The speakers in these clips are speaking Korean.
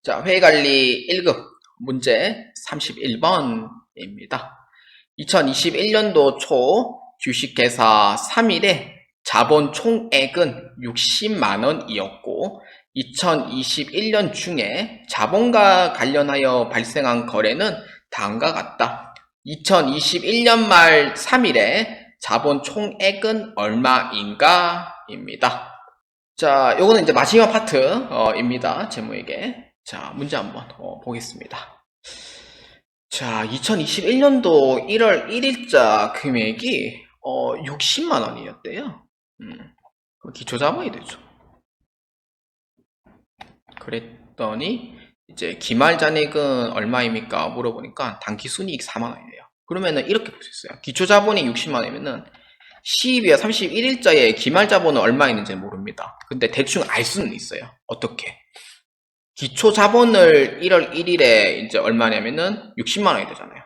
자, 회의관리 1급 문제 31번입니다. 2021년도 초 주식회사 3일에 자본 총액은 60만원이었고 2021년 중에 자본과 관련하여 발생한 거래는 다음과 같다. 2021년 말 3일에 자본 총액은 얼마인가? 입니다. 자, 요거는 이제 마지막 파트입니다. 제목에게. 자, 문제 한번 보겠습니다. 자, 2021년도 1월 1일자 금액이 60만 원이었대요. 기초자본이 되죠. 그랬더니 이제 기말잔액은 얼마입니까? 물어보니까 단기순이익 4만 원이래요. 그러면은 이렇게 볼 수 있어요. 기초자본이 60만 원이면은 12월 31일자에 기말자본은 얼마 있는지 모릅니다. 근데 대충 알 수는 있어요. 어떻게? 기초 자본을 1월 1일에 이제 얼마냐면은 60만 원이 되잖아요.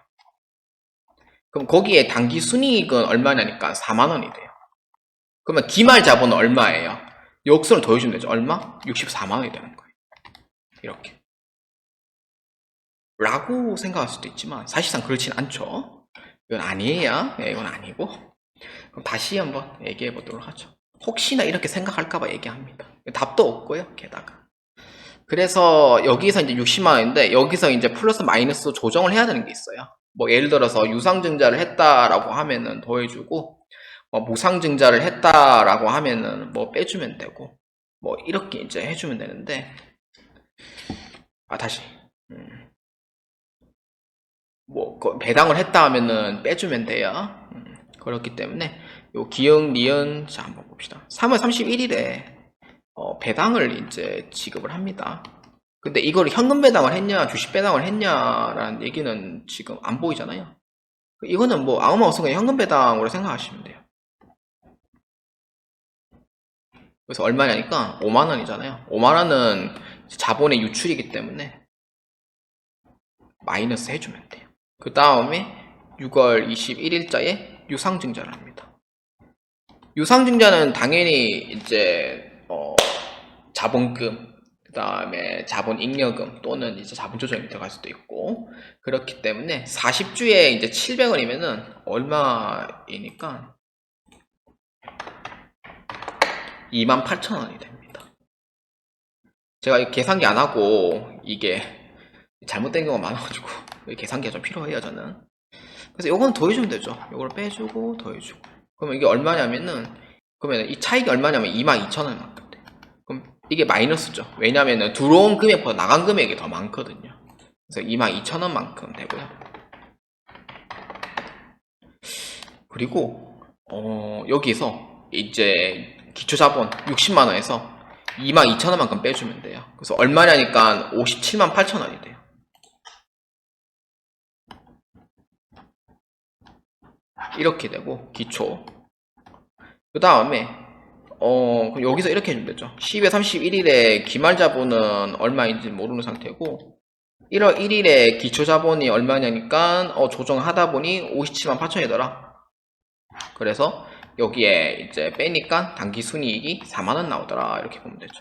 그럼 거기에 단기 순이익은 얼마냐니까 4만 원이 돼요. 그러면 기말 자본은 얼마예요? 역수를 더해주면 되죠. 얼마? 64만 원이 되는 거예요. 이렇게. 라고 생각할 수도 있지만 사실상 그렇진 않죠. 이건 아니에요. 네, 이건 아니고. 그럼 다시 한번 얘기해 보도록 하죠. 혹시나 이렇게 생각할까봐 얘기합니다. 답도 없고요. 게다가. 그래서 여기서 이제 60만 원인데 여기서 이제 플러스 마이너스 조정을 해야 되는 게 있어요. 뭐 예를 들어서 유상증자를 했다라고 하면은 더해주고 무상증자를 했다라고 하면은 뭐 빼주면 되고 뭐 이렇게 이제 해주면 되는데 다시 뭐 배당을 했다 하면은 빼주면 돼요. 그렇기 때문에 요 기역 니은 자 한번 봅시다. 3월 31일에 배당을 이제 지급을 합니다. 근데 이걸 현금 배당을 했냐, 주식 배당을 했냐라는 얘기는 지금 안 보이잖아요. 이거는 뭐 아무 없으면 현금 배당으로 생각하시면 돼요. 그래서 얼마냐니까 5만 원이잖아요. 5만 원은 자본의 유출이기 때문에 마이너스 해주면 돼요. 그 다음에 6월 21일자에 유상증자를 합니다. 유상증자는 당연히 이제 자본금, 그 다음에 자본잉여금 또는 이제 자본조정이 들어갈 수도 있고 그렇기 때문에 40주에 이제 700원이면은 얼마이니까 28,000원이 됩니다. 제가 계산기 안 하고 이게 잘못된 경우가 많아가지고 계산기가 좀 필요해요 저는. 그래서 요건 더해주면 되죠. 요걸 빼주고 더해주고. 그러면 이게 얼마냐면은 그러면 이 차익이 얼마냐면 22,000원만큼 돼요. 그럼 이게 마이너스죠. 왜냐면은 들어온 금액보다 나간 금액이 더 많거든요. 그래서 22,000원만큼 되고요. 그리고 여기서 이제 기초자본 60만원에서 22,000원만큼 빼주면 돼요. 그래서 얼마냐니까 578,000원이 돼요. 이렇게 되고 기초. 그 다음에 그럼 여기서 이렇게 해주면 되죠. 12월 31일에 기말자본은 얼마인지 모르는 상태고 1월 1일에 기초자본이 얼마냐니까 조정하다 보니 57만 8천이더라. 그래서 여기에 이제 빼니까 당기순이익이 4만원 나오더라. 이렇게 보면 되죠.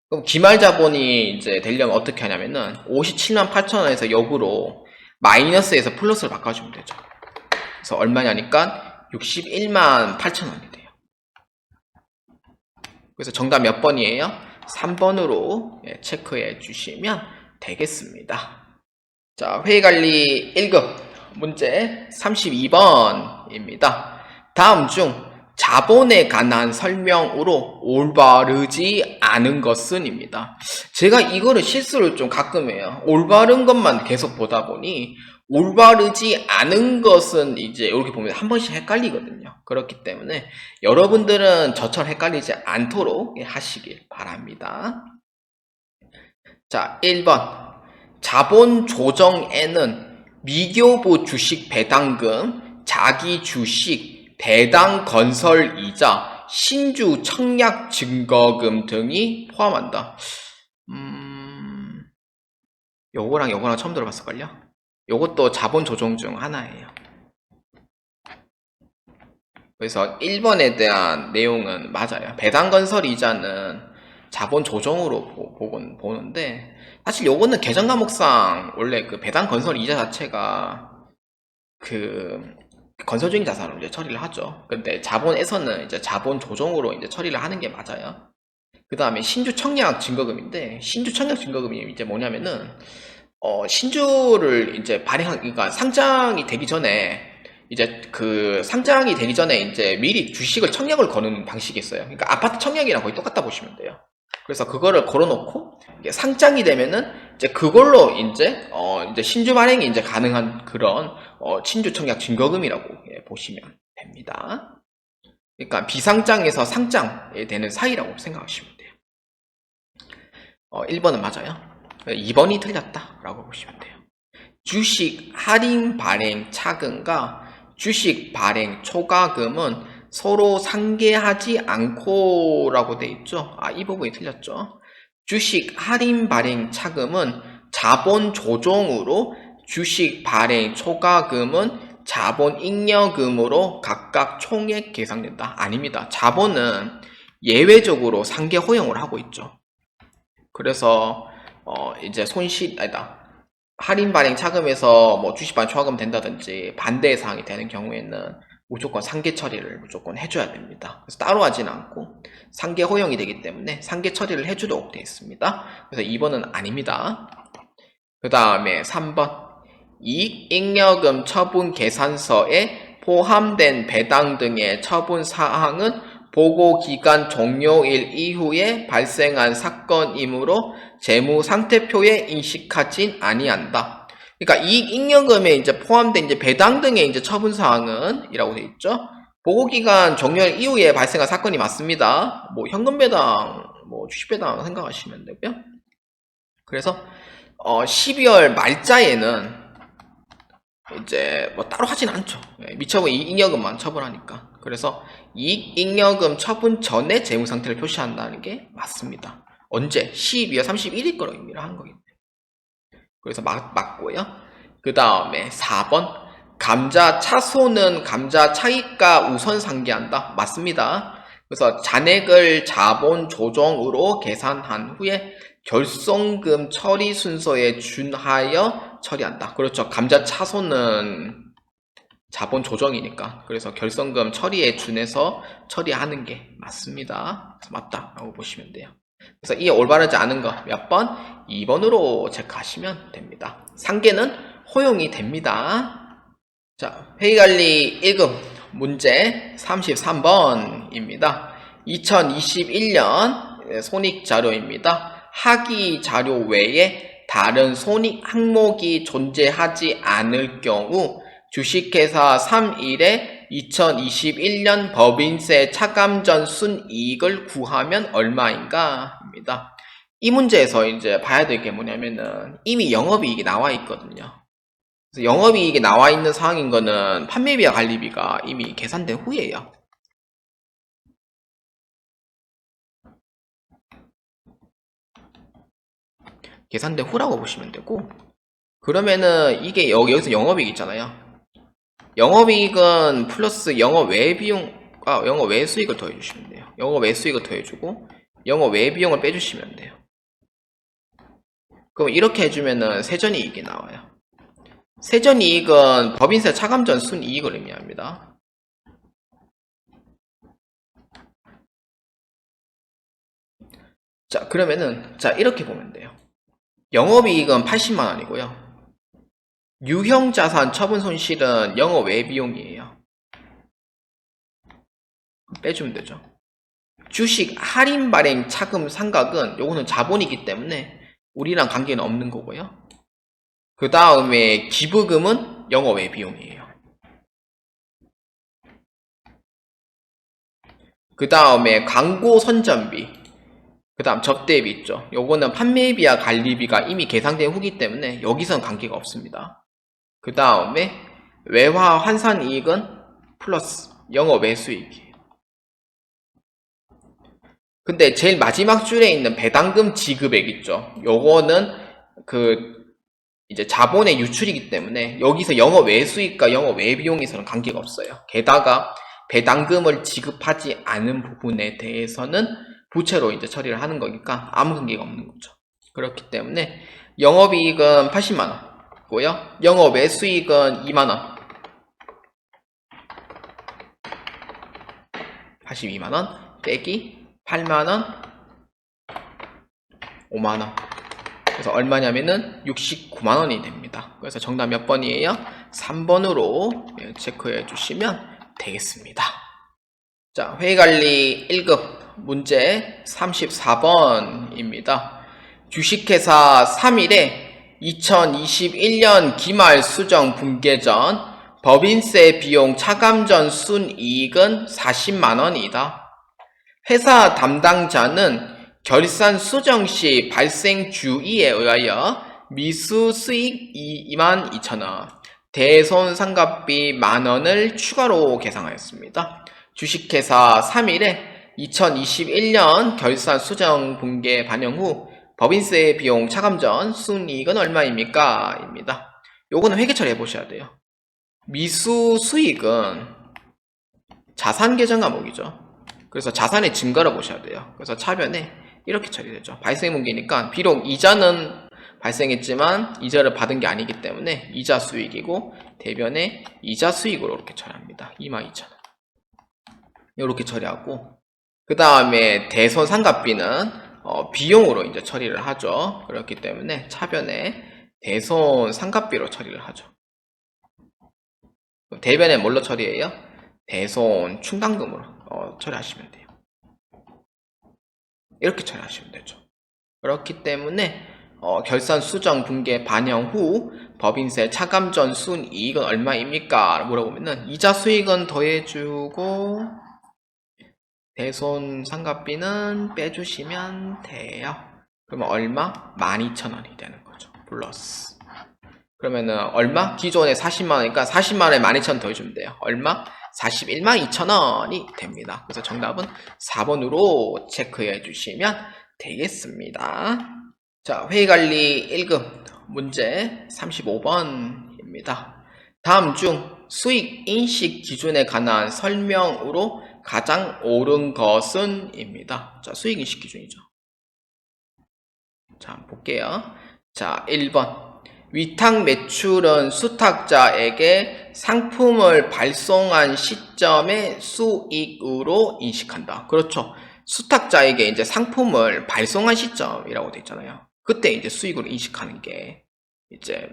그럼 기말자본이 이제 되려면 어떻게 하냐면은 57만 8천원에서 역으로 마이너스에서 플러스를 바꿔주면 되죠. 그래서 얼마냐니까 61만 8천원이 돼요. 그래서 정답 몇 번이에요? 3번으로 체크해 주시면 되겠습니다. 자, 회의관리 1급 문제 32번입니다. 다음 중 자본에 관한 설명으로 올바르지 않은 것은 입니다. 제가 이거를 실수를 좀 가끔 해요. 올바른 것만 계속 보다 보니 올바르지 않은 것은 이제 이렇게 보면 한 번씩 헷갈리거든요. 그렇기 때문에 여러분들은 저처럼 헷갈리지 않도록 하시길 바랍니다. 자, 1번. 자본 조정에는 미교부 주식 배당금, 자기 주식, 배당 건설 이자, 신주 청약 증거금 등이 포함한다. 요거랑 요거랑 처음 들어봤을걸요? 요것도 자본 조정 중 하나예요. 그래서 1번에 대한 내용은 맞아요. 배당 건설 이자는 자본 조정으로 보는데, 사실 요거는 계정 과목상 원래 그 배당 건설 이자 자체가 그 건설 중인 자산으로 이제 처리를 하죠. 근데 자본에서는 이제 자본 조정으로 이제 처리를 하는 게 맞아요. 그 다음에 신주 청약 증거금인데, 신주 청약 증거금이 이제 뭐냐면은, 신주를 이제 그러니까 상장이 되기 전에, 이제 그 상장이 되기 전에 이제 미리 주식을 청약을 거는 방식이 있어요. 그러니까 아파트 청약이랑 거의 똑같다 보시면 돼요. 그래서 그거를 걸어놓고, 이게 상장이 되면은, 이제 그걸로 이제 신주 발행이 이제 가능한 그런, 신주 청약 증거금이라고 보시면 됩니다. 그러니까 비상장에서 상장에 되는 사이라고 생각하시면 돼요. 1번은 맞아요. 2번이 틀렸다라고 보시면 돼요. 주식 할인 발행 차금과 주식 발행 초과금은 서로 상계하지 않고라고 돼 있죠. 이 부분이 틀렸죠. 주식 할인 발행 차금은 자본 조정으로, 주식 발행 초과금은 자본 잉여금으로 각각 총액 계산된다. 아닙니다. 자본은 예외적으로 상계 허용을 하고 있죠. 그래서 이제 할인 발행 차금에서 뭐 주식 발행 초과금 된다든지 반대 사항이 되는 경우에는 무조건 상계 처리를 무조건 해줘야 됩니다. 그래서 따로 하지는 않고 상계 허용이 되기 때문에 상계 처리를 해주도록 되어 있습니다. 그래서 2번은 아닙니다. 그 다음에 3번 이익잉여금 처분 계산서에 포함된 배당 등의 처분 사항은 보고기간 종료일 이후에 발생한 사건이므로 재무상태표에 인식하진 아니한다. 그러니까 이익잉여금에 이제 포함된 이제 배당 등의 이제 처분 사항은 이라고 되어 있죠. 보고기간 종료일 이후에 발생한 사건이 맞습니다. 뭐 현금 배당, 뭐 주식 배당 생각하시면 되고요. 그래서 12월 말자에는 이제 뭐 따로 하진 않죠. 미처분 이익잉여금만 처분하니까. 그래서 이익잉여금 처분 전에 재무상태를 표시한다는 게 맞습니다. 언제? 12월 31일 거로 의미를 하는 거기 때문에. 그래서 맞고요. 그 다음에 4번 감자 차손은 감자 차익가 우선 상계한다. 맞습니다. 그래서 잔액을 자본 조정으로 계산한 후에 결손금 처리 순서에 준하여 처리한다. 그렇죠. 감자 차손은 자본 조정이니까. 그래서 결손금 처리에 준해서 처리하는 게 맞습니다. 그래서 맞다라고 보시면 돼요. 그래서 이 올바르지 않은 거 몇 번? 2번으로 체크하시면 됩니다. 상계는 허용이 됩니다. 자, 회의관리 1급 문제 33번입니다. 2021년 손익자료입니다. 하기 자료 외에 다른 손익 항목이 존재하지 않을 경우 주식회사 3일에 2021년 법인세 차감전 순이익을 구하면 얼마인가? 입니다. 이 문제에서 이제 봐야 될 게 뭐냐면은 이미 영업이익이 나와 있거든요. 그래서 영업이익이 나와 있는 상황인 거는 판매비와 관리비가 이미 계산된 후에요. 계산된 후라고 보시면 되고, 그러면은 이게 여기서 영업이익 있잖아요. 영업이익은 플러스 영업 외 비용과 영업 외 수익을 더해주시면 돼요. 영업 외 수익을 더해주고 영업 외 비용을 빼주시면 돼요. 그럼 이렇게 해주면은 세전이익이 나와요. 세전이익은 법인세 차감전 순이익을 의미합니다. 자, 그러면은 이렇게 보면 돼요. 영업이익은 80만원이고요. 유형자산 처분 손실은 영업 외 비용이에요. 빼주면 되죠. 주식 할인 발행 차금 상각은 요거는 자본이기 때문에 우리랑 관계는 없는 거고요. 그 다음에 기부금은 영업 외 비용이에요. 그 다음에 광고 선전비, 그 다음 접대비 있죠. 요거는 판매비와 관리비가 이미 계산된 후기 때문에 여기선 관계가 없습니다. 그 다음에 외화 환산이익은 플러스 영업 외 수익이에요. 근데 제일 마지막 줄에 있는 배당금 지급액 있죠. 요거는 이제 자본의 유출이기 때문에 여기서 영업 외 수익과 영업 외 비용에서는 관계가 없어요. 게다가 배당금을 지급하지 않은 부분에 대해서는 부채로 이제 처리를 하는 거니까 아무 관계가 없는 거죠. 그렇기 때문에 영업이익은 80만원고요. 영업 매수이익은 2만원. 82만원 빼기 8만원 5만원. 그래서 얼마냐면은 69만원이 됩니다. 그래서 정답 몇 번이에요? 3번으로 체크해 주시면 되겠습니다. 자, 회의관리 1급 문제 34번입니다. 주식회사 3일에 2021년 기말 수정 분계 전 법인세 비용 차감 전 순이익은 40만원이다. 회사 담당자는 결산 수정 시 발생 주의에 의하여 미수 수익 22,000원, 대손 상각비 만원을 추가로 계상하였습니다. 주식회사 3일에 2021년 결산 수정 분계 반영 후 법인세 비용 차감 전 순이익은 얼마입니까? 입니다. 요거는 회계 처리해 보셔야 돼요. 미수 수익은 자산 계정 과목이죠. 그래서 자산의 증가를 보셔야 돼요. 그래서 차변에 이렇게 처리되죠. 발생 분기니까 비록 이자는 발생했지만 이자를 받은 게 아니기 때문에 이자 수익이고 대변에 이자 수익으로 이렇게 처리합니다. 22,000원. 이렇게 처리하고 그 다음에 대손 상각비는 비용으로 이제 처리를 하죠. 그렇기 때문에 차변에 대손 상각비로 처리를 하죠. 대변에 뭘로 처리해요? 대손 충당금으로 처리하시면 돼요. 이렇게 처리하시면 되죠. 그렇기 때문에 결산 수정 분계 반영 후 법인세 차감 전 순이익은 얼마입니까? 물어보면은 이자 수익은 더해주고 대손 상각비는 빼주시면 돼요. 그러면 얼마? 12,000원이 되는 거죠. 플러스. 그러면은 얼마? 기존에 40만원이니까 40만원에 12,000원 더해주면 돼요. 얼마? 412,200원이 됩니다. 그래서 정답은 4번으로 체크해 주시면 되겠습니다. 자, 회의관리 1급 문제 35번입니다. 다음 중 수익 인식 기준에 관한 설명으로 가장 옳은 것은? 입니다. 자, 수익 인식 기준이죠. 자, 볼게요. 자, 1번. 위탁 매출은 수탁자에게 상품을 발송한 시점의 수익으로 인식한다. 그렇죠. 수탁자에게 이제 상품을 발송한 시점이라고 되어 있잖아요. 그때 이제 수익으로 인식하는 게 이제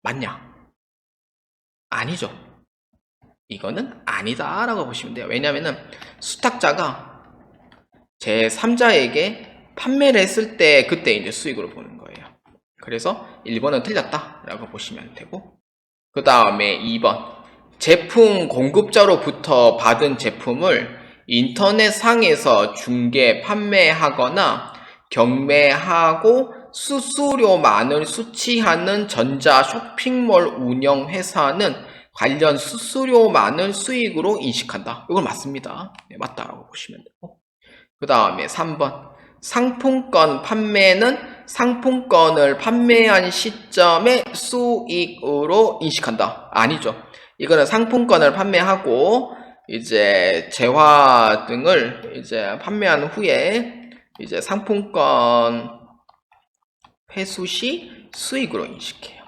맞냐? 아니죠. 이거는 아니다라고 보시면 돼요. 왜냐면은 수탁자가 제3자에게 판매를 했을 때 그때 이제 수익으로 보는 거예요. 그래서 1번은 틀렸다라고 보시면 되고, 그 다음에 2번. 제품 공급자로부터 받은 제품을 인터넷상에서 중개 판매하거나 경매하고 수수료만을 수취하는 전자 쇼핑몰 운영회사는 관련 수수료만을 수익으로 인식한다. 이건 맞습니다. 네, 맞다라고 보시면 되고, 그 다음에 3번. 상품권 판매는 상품권을 판매한 시점의 수익으로 인식한다. 아니죠. 이거는 상품권을 판매하고 이제 재화 등을 이제 판매한 후에 이제 상품권 회수 시 수익으로 인식해요.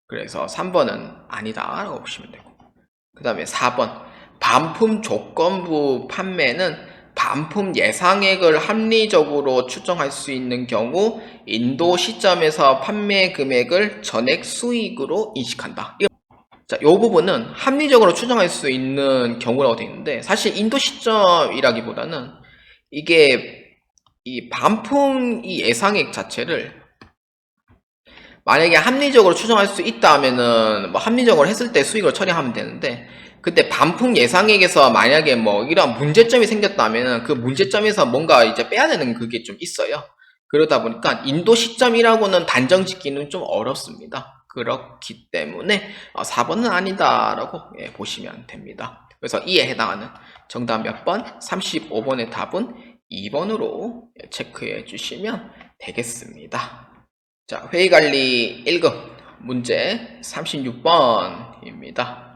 그래서 3번은 아니다라고 보시면 되고, 그 다음에 4번. 반품 조건부 판매는 반품 예상액을 합리적으로 추정할 수 있는 경우 인도 시점에서 판매 금액을 전액 수익으로 인식한다. 자, 이 부분은 합리적으로 추정할 수 있는 경우라고 되어 있는데, 사실 인도 시점이라기보다는 이게 이 반품 이 예상액 자체를 만약에 합리적으로 추정할 수 있다 하면은 뭐 합리적으로 했을 때 수익을 처리하면 되는데, 그때 반품 예상액에서 만약에 뭐 이런 문제점이 생겼다면 그 문제점에서 뭔가 이제 빼야 되는 그게 좀 있어요. 그러다 보니까 인도 시점이라고는 단정 짓기는 좀 어렵습니다. 그렇기 때문에 4번은 아니다라고 보시면 됩니다. 그래서 이에 해당하는 정답 몇 번? 35번의 답은 2번으로 체크해 주시면 되겠습니다. 자, 회의관리 1급 문제 36번입니다.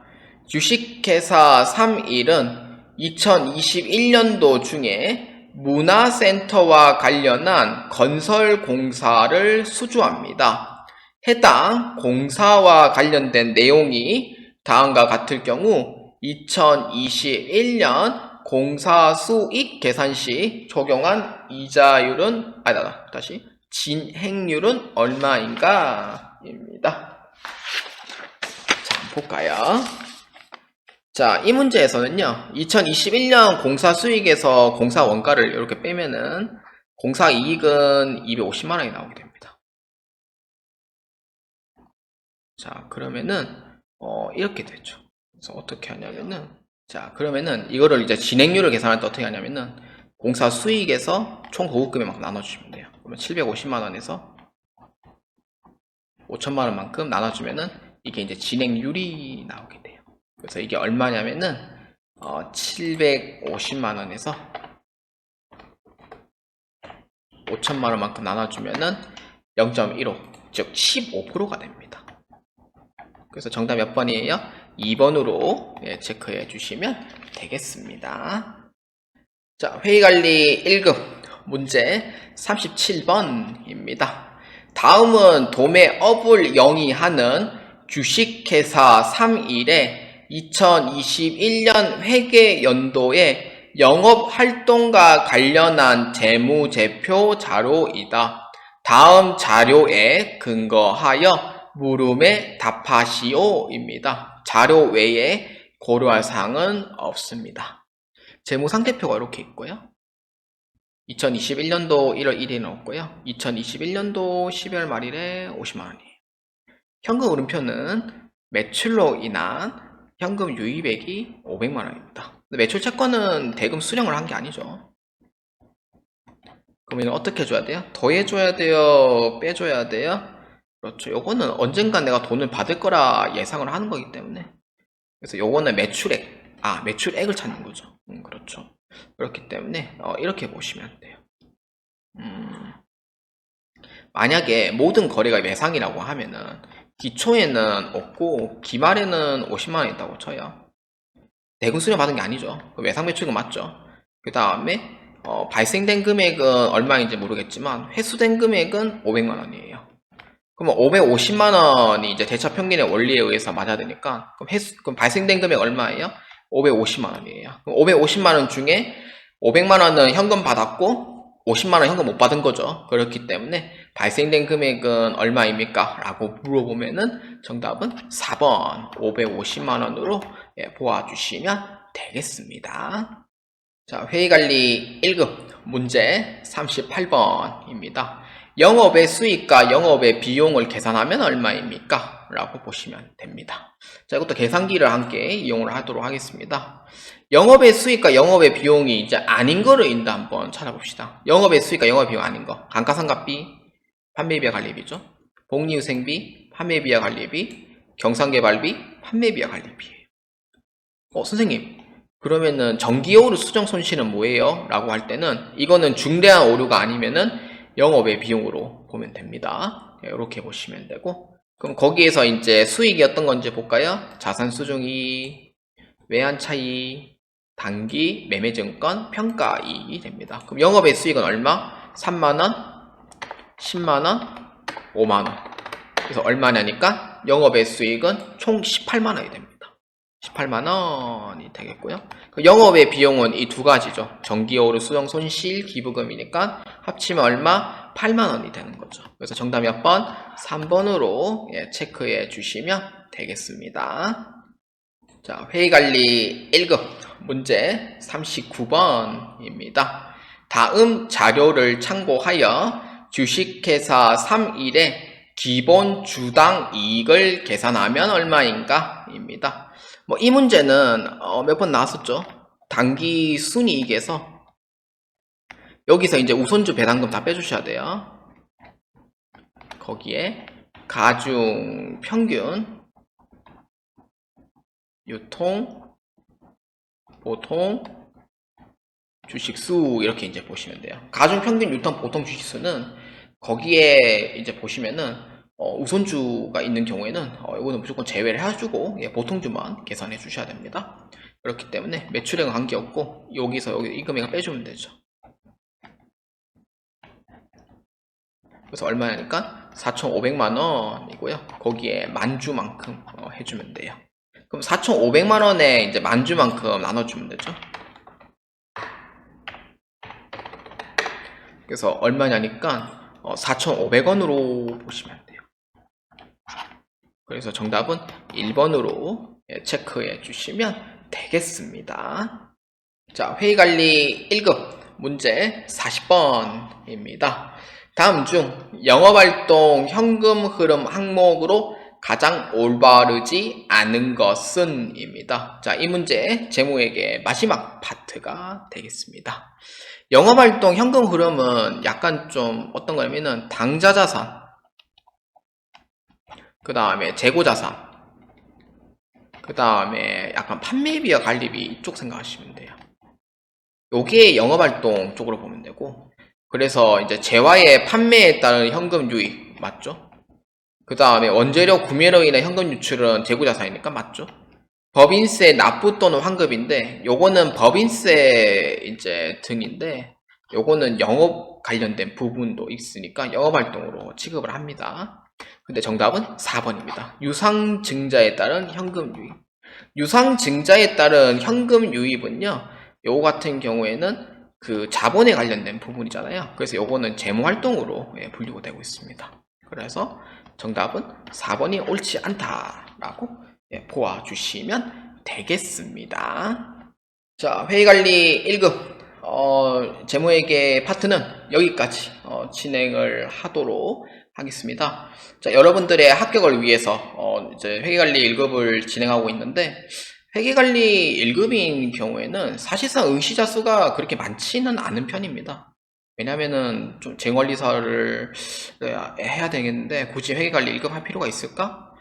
주식회사 3일은 2021년도 중에 문화센터와 관련한 건설 공사를 수주합니다. 해당 공사와 관련된 내용이 다음과 같을 경우 2021년 공사 수익 계산 시 적용한 이자율은 진행률은 얼마인가? 입니다. 자, 볼까요? 자, 이 문제에서는요, 2021년 공사 수익에서 공사 원가를 이렇게 빼면은 공사 이익은 250만원이 나오게 됩니다. 자, 그러면은, 이렇게 되죠. 그래서 어떻게 하냐면은, 자, 그러면은 이거를 이제 진행률을 계산할 때 어떻게 하냐면은 공사 수익에서 총 도급금액만큼 나눠주시면 돼요. 그러면 750만원에서 5천만원만큼 나눠주면은 이게 이제 진행률이 나오게 돼요. 그래서 이게 얼마냐면은 750만원에서 5천만원만큼 나눠주면은 0.15, 즉 15%가 됩니다. 그래서 정답 몇 번이에요? 2번으로 체크해 주시면 되겠습니다. 자, 회의관리 1급 문제 37번입니다. 다음은 도매업을 영위하는 주식회사 3일의 2021년 회계연도의 영업활동과 관련한 재무제표 자료이다. 다음 자료에 근거하여 물음에 답하시오입니다. 자료 외에 고려할 사항은 없습니다. 재무상태표가 이렇게 있고요. 2021년도 1월 1일에 넣었고요. 2021년도 12월 말일에 50만원이에요. 현금 흐름표는 매출로 인한 현금 유입액이 500만원입니다. 매출 채권은 대금 수령을 한 게 아니죠. 그러면 어떻게 해줘야 돼요? 더해줘야 돼요? 빼줘야 돼요? 그렇죠. 요거는 언젠간 내가 돈을 받을 거라 예상을 하는 거기 때문에. 그래서 요거는 매출액을 찾는 거죠. 그렇죠. 그렇기 때문에 이렇게 보시면 돼요. 만약에 모든 거래가 매상이라고 하면은 기초에는 없고 기말에는 50만원 있다고 쳐요. 대금 수령 받은 게 아니죠. 매상 매출금 맞죠. 그 다음에 발생된 금액은 얼마인지 모르겠지만 회수된 금액은 500만원이에요. 그러면 550만원이 이제 대차 평균의 원리에 의해서 맞아야 되니까 그럼 발생된 금액 얼마예요? 550만원이에요. 그럼 550만원 중에 500만원은 현금 받았고 50만원 현금 못 받은 거죠. 그렇기 때문에 발생된 금액은 얼마입니까? 라고 물어보면은 정답은 4번 550만원으로 보아주시면 되겠습니다. 자, 회의관리 1급 문제 38번입니다. 영업의 수익과 영업의 비용을 계산하면 얼마입니까? 라고 보시면 됩니다. 자, 이것도 계산기를 함께 이용을 하도록 하겠습니다. 영업의 수익과 영업의 비용이 이제 아닌 거를 인다 한번 찾아봅시다. 영업의 수익과 영업의 비용 아닌 거. 감가상각비, 판매비와 관리비죠. 복리후생비, 판매비와 관리비, 경상개발비, 판매비와 관리비예요. 선생님, 그러면은 정기오류 수정 손실은 뭐예요? 라고 할 때는 이거는 중대한 오류가 아니면은 영업의 비용으로 보면 됩니다. 이렇게 보시면 되고, 그럼 거기에서 이제 수익이 어떤 건지 볼까요? 자산 수중이, 외환 차이, 단기 매매증권 평가 이익이 됩니다. 그럼 영업의 수익은 얼마? 3만원, 10만원, 5만원. 그래서 얼마냐니까 영업의 수익은 총 18만원이 됩니다. 18만원이 되겠고요. 영업의 비용은 이 두 가지죠. 정기오류 수정 손실 기부금이니까 합치면 얼마? 8만원이 되는 거죠. 그래서 정답 몇 번? 3번으로 체크해 주시면 되겠습니다. 자, 회의관리 1급 문제 39번입니다. 다음 자료를 참고하여 주식회사 3일의 기본 주당 이익을 계산하면 얼마인가? 입니다. 이 문제는 몇 번 나왔었죠. 단기 순이익에서 여기서 이제 우선주 배당금 다 빼주셔야 돼요. 거기에 가중 평균, 유통, 보통, 주식수 이렇게 이제 보시면 돼요. 가중 평균, 유통, 보통 주식수는 거기에 이제 보시면은 우선주가 있는 경우에는 이거는 무조건 제외를 해주고 보통주만 계산해 주셔야 됩니다. 그렇기 때문에 매출액은 관계없고 여기서 이 금액을 빼주면 되죠. 그래서 얼마냐니까 4,500만 원이고요. 거기에 만주만큼 해주면 돼요. 그럼 4,500만 원에 이제 만주만큼 나눠주면 되죠. 그래서 얼마냐니까 4,500원으로 보시면 돼요. 그래서 정답은 1번으로 체크해 주시면 되겠습니다. 자, 회의관리 1급 문제 40번입니다. 다음 중 영업활동 현금 흐름 항목으로 가장 올바르지 않은 것은 입니다. 자, 이 문제 제목에게 마지막 파트가 되겠습니다. 영업활동 현금 흐름은 약간 좀 어떤 거냐면은 당좌자산, 그 다음에 재고자산, 그 다음에 약간 판매비와 관리비 이쪽 생각하시면 돼요. 요게 영업활동 쪽으로 보면 되고, 그래서 이제 재화의 판매에 따른 현금 유입 맞죠? 그 다음에 원재료 구매로 인한 현금 유출은 재고자산이니까 맞죠? 법인세 납부 또는 환급인데 요거는 법인세 이제 등인데 요거는 영업 관련된 부분도 있으니까 영업활동으로 취급을 합니다. 근데 정답은 4번입니다. 유상증자에 따른 현금 유입. 유상증자에 따른 현금 유입은요, 요거 같은 경우에는 그 자본에 관련된 부분이잖아요. 그래서 요거는 재무활동으로 분류가 되고 있습니다. 그래서 정답은 4번이 옳지 않다라고 보아주시면 되겠습니다. 자, 회의관리 1급 재무회계 파트는 여기까지 진행을 하도록 하겠습니다. 자, 여러분들의 합격을 위해서 이제 회계관리 1급을 진행하고 있는데, 회계관리 1급인 경우에는 사실상 응시자 수가 그렇게 많지는 않은 편입니다. 왜냐면은 좀 재무관리사를 해야 되겠는데 굳이 회계관리 1급 할 필요가 있을까?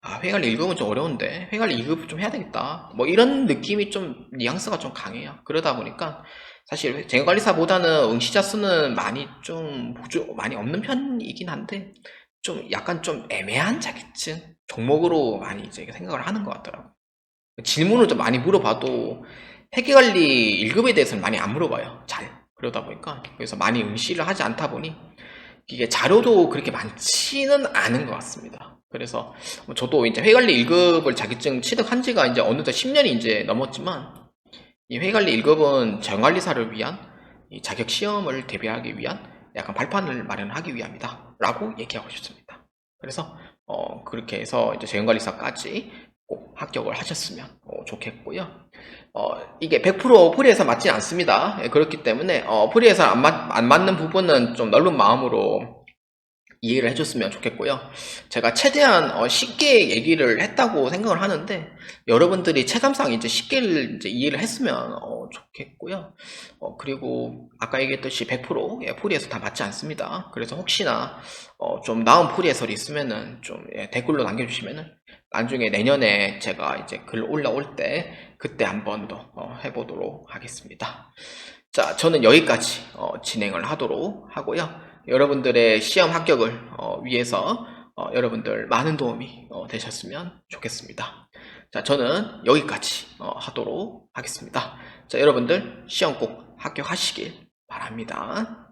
아, 회계관리 1급은 좀 어려운데 회계관리 2급 좀 해야 되겠다. 뭐 이런 느낌이 좀 뉘앙스가 좀 강해요. 그러다 보니까 사실 재무관리사보다는 응시자 수는 많이 좀 많이 없는 편이긴 한데 좀 약간 좀 애매한 자격증 종목으로 많이 이제 생각을 하는 것 같더라고요. 질문을 좀 많이 물어봐도 회계관리 1급에 대해서는 많이 안 물어봐요. 잘. 그러다 보니까 그래서 많이 응시를 하지 않다 보니 이게 자료도 그렇게 많지는 않은 것 같습니다. 그래서 저도 이제 회계관리 1급을 자격증 취득한 지가 이제 어느덧 10년이 이제 넘었지만 이 회계관리 1급은 정관리사를 위한 이 자격 시험을 대비하기 위한 약간 발판을 마련하기 위함이다 라고 얘기하고 싶습니다. 그래서 그렇게 해서 이제 재무관리사까지 꼭 합격을 하셨으면 좋겠고요. 이게 100% 프리에서 맞지 않습니다. 그렇기 때문에 프리에서 안 맞는 부분은 좀 넓은 마음으로 이해를 해줬으면 좋겠고요. 제가 최대한 쉽게 얘기를 했다고 생각을 하는데 여러분들이 체감상 이제 쉽게 이제 이해를 했으면 좋겠고요. 그리고 아까 얘기했듯이 100% 풀이해서 다 맞지 않습니다. 그래서 혹시나 좀 나은 풀이 해설이 있으면은 좀 댓글로 남겨주시면은 나중에 내년에 제가 이제 글 올라올 때 그때 한 번 더 해보도록 하겠습니다. 자, 저는 여기까지 진행을 하도록 하고요. 여러분들의 시험 합격을 위해서 여러분들 많은 도움이 되셨으면 좋겠습니다. 자, 저는 여기까지 하도록 하겠습니다. 자, 여러분들 시험 꼭 합격하시길 바랍니다.